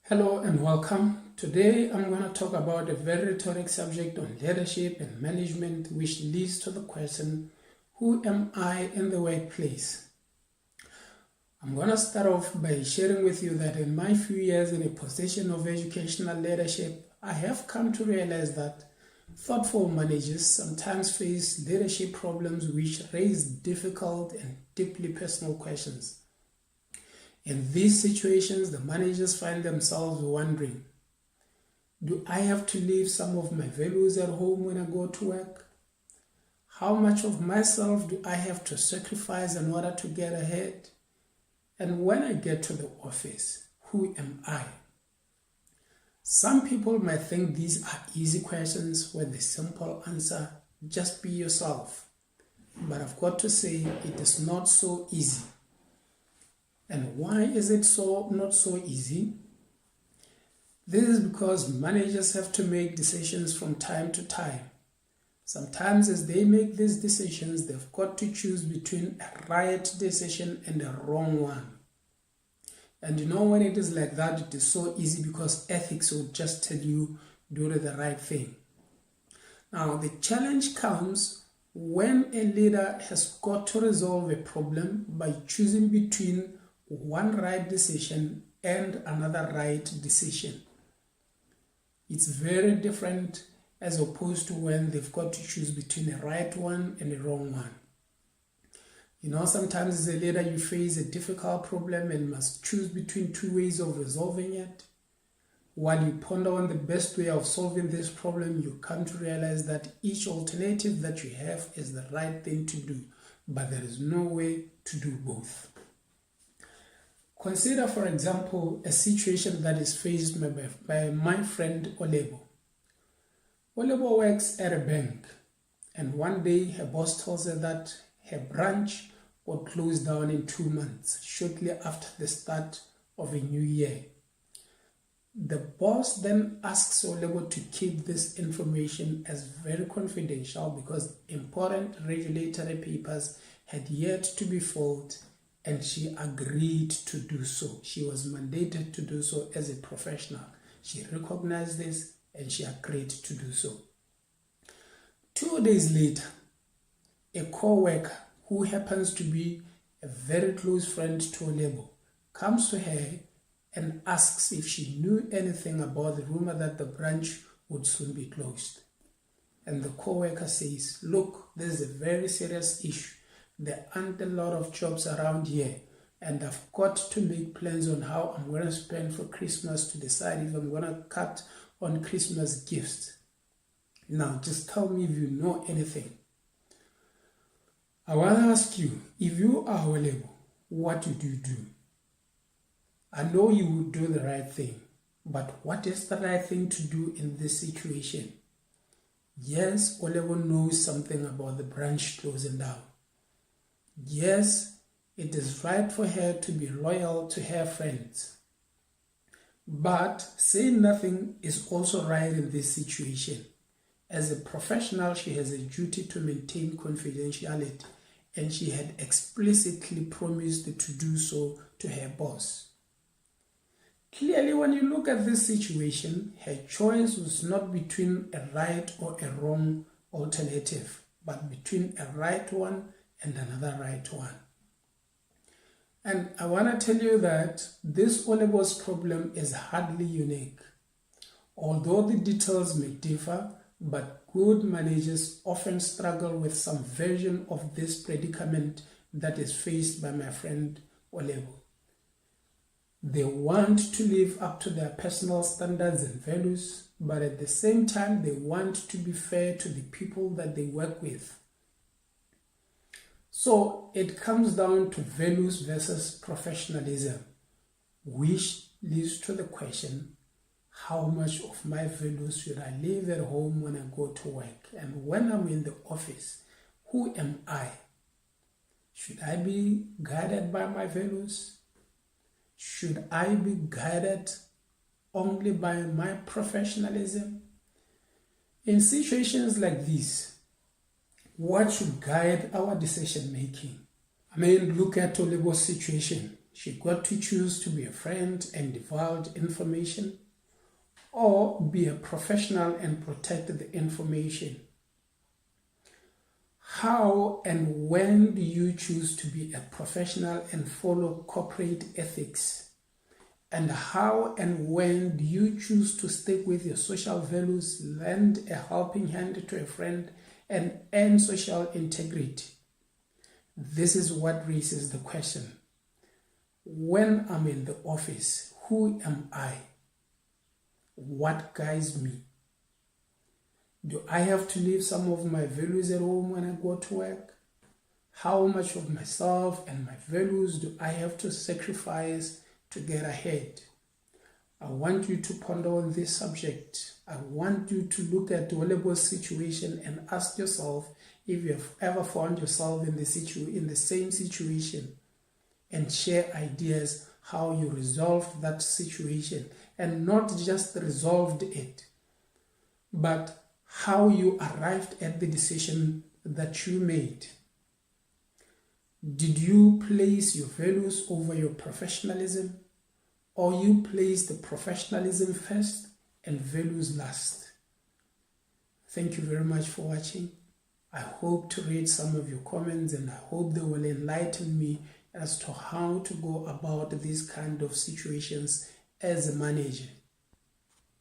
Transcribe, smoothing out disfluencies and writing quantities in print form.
Hello and welcome. Today I'm going to talk about a very rhetoric subject on leadership and management, which leads to the question, who am I in the workplace? I'm going to start off by sharing with you that in my few years in a position of educational leadership, I have come to realize that thoughtful managers sometimes face leadership problems which raise difficult and deeply personal questions. In these situations, the managers find themselves wondering, do I have to leave some of my values at home when I go to work? How much of myself do I have to sacrifice in order to get ahead? And when I get to the office, who am I? Some people might think these are easy questions with the simple answer, just be yourself. But I've got to say, it is not so easy. And why is it not so easy? This is because managers have to make decisions from time to time. Sometimes as they make these decisions, they've got to choose between a right decision and a wrong one. And you know, when it is like that, it is so easy because ethics will just tell you, do the right thing. Now, the challenge comes when a leader has got to resolve a problem by choosing between one right decision and another right decision. It's very different as opposed to when they've got to choose between a right one and a wrong one. You know, sometimes as a leader you face a difficult problem and must choose between two ways of resolving it. While you ponder on the best way of solving this problem, you come to realize that each alternative that you have is the right thing to do, but there is no way to do both. Consider, for example, a situation that is faced by my friend Olebo. Olebo works at a bank, and one day her boss tells her that her branch will close down in 2 months, shortly after the start of a new year. The boss then asks Olebo to keep this information as very confidential because important regulatory papers had yet to be filed, and she agreed to do so. She was mandated to do so as a professional. She recognized this and she agreed to do so. 2 days later, a co-worker who happens to be a very close friend to Olebo comes to her and asks if she knew anything about the rumor that the branch would soon be closed. And the co-worker says, look, this is a very serious issue. There aren't a lot of jobs around here, and I've got to make plans on how I'm going to spend for Christmas to decide if I'm going to cut on Christmas gifts. Now, just tell me if you know anything. I want to ask you, if you are Olebo, what would you do? I know you would do the right thing, but what is the right thing to do in this situation? Yes, Olebo knows something about the branch closing down. Yes, it is right for her to be loyal to her friends. But saying nothing is also right in this situation. As a professional, she has a duty to maintain confidentiality, and she had explicitly promised to do so to her boss. Clearly, when you look at this situation, her choice was not between a right or a wrong alternative, but between a right one and another right one. And I want to tell you that this Olebo's problem is hardly unique. Although the details may differ, but good managers often struggle with some version of this predicament that is faced by my friend Olebo. They want to live up to their personal standards and values, but at the same time they want to be fair to the people that they work with. So it comes down to values versus professionalism, which leads to the question, how much of my values should I leave at home when I go to work? And when I'm in the office, who am I? Should I be guided by my values? Should I be guided only by my professionalism? In situations like this, what should guide our decision making? I mean, look at Olebo's situation. She got to choose to be a friend and divulge information, or be a professional and protect the information. How and when do you choose to be a professional and follow corporate ethics? And how and when do you choose to stick with your social values, lend a helping hand to a friend, and earn social integrity? This is what raises the question. When I'm in the office, who am I? What guides me? Do I have to leave some of my values at home when I go to work? How much of myself and my values do I have to sacrifice to get ahead? I want you to ponder on this subject. I want you to look at Wolebo's situation and ask yourself if you have ever found yourself in the same situation, and share ideas how you resolved that situation, and not just resolved it, but how you arrived at the decision that you made. Did you place your values over your professionalism, or you place the professionalism first and values last? Thank you very much for watching. I hope to read some of your comments, and I hope they will enlighten me as to how to go about these kind of situations as a manager.